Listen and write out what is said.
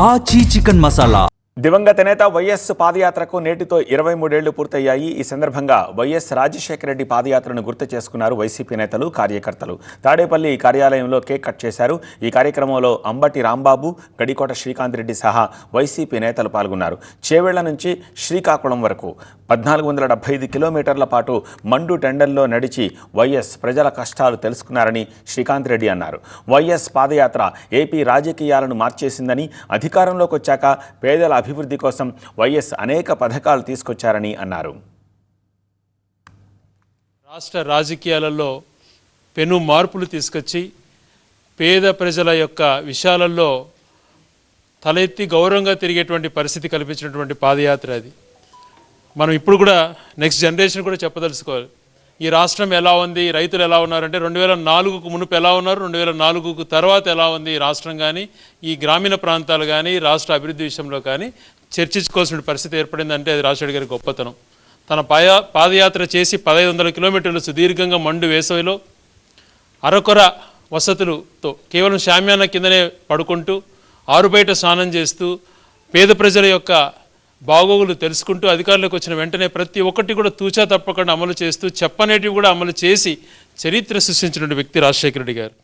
ఆచి చికెన్ మసాలా. దివంగత నేత వైఎస్ పాదయాత్రకు నేటితో 23 ఏళ్లు పూర్తయ్యాయి. ఈ సందర్భంగా వైఎస్ రాజశేఖర రెడ్డి పాదయాత్రను గుర్తు చేసుకున్నారు వైసీపీ నేతలు, కార్యకర్తలు. తాడేపల్లి కార్యాలయంలో కేక్ కట్ చేశారు. ఈ కార్యక్రమంలో అంబటి రాంబాబు, గడికోట శ్రీకాంత్ రెడ్డి సహా వైసీపీ నేతలు పాల్గొన్నారు. చేవెళ్ల నుంచి శ్రీకాకుళం వరకు 1475 కిలోమీటర్ల పాటు మండు టెండర్లో నడిచి వైఎస్ ప్రజల కష్టాలు తెలుసుకున్నారని శ్రీకాంత్ రెడ్డి అన్నారు. వైఎస్ పాదయాత్ర ఏపీ రాజకీయాలను మార్చేసిందని, అధికారంలోకి వచ్చాక పేదల అభివృద్ధి కోసం వైఎస్ అనేక పథకాలు తీసుకొచ్చారని అన్నారు. రాష్ట్ర రాజకీయాలలో పెను మార్పులు తీసుకొచ్చి పేద ప్రజల యొక్క విషయాలలో తలెత్తి గౌరవంగా తిరిగేటువంటి పరిస్థితి కల్పించినటువంటి పాదయాత్ర అది. మనం ఇప్పుడు కూడా నెక్స్ట్ జనరేషన్ కూడా చెప్పదలుచుకోవాలి. ఈ రాష్ట్రం ఎలా ఉంది, రైతులు ఎలా ఉన్నారంటే 2004కు మునుపు ఎలా ఉన్నారు, 2004కు తర్వాత ఎలా ఉంది ఈ రాష్ట్రం కానీ, ఈ గ్రామీణ ప్రాంతాలు కానీ, రాష్ట్ర అభివృద్ధి విషయంలో కానీ చర్చించుకోవాల్సిన పరిస్థితి ఏర్పడిందంటే అది రాజశేఖర్ గారి గొప్పతనం. తన పాదయాత్ర చేసి 1500 కిలోమీటర్లు సుదీర్ఘంగా మండు వేసవిలో అరకొర వసతులతో కేవలం షామ్యాన కిందనే పడుకుంటూ ఆరుబయట స్నానం చేస్తూ పేద ప్రజల యొక్క బాగోగులు తెలుసుకుంటూ అధికారంలోకి వచ్చిన వెంటనే ప్రతి ఒక్కటి కూడా తూచా తప్పకుండా అమలు చేస్తూ చెప్పనేటివి కూడా అమలు చేసి చరిత్ర సృష్టించిన వ్యక్తి రాజశేఖర రెడ్డి గారు.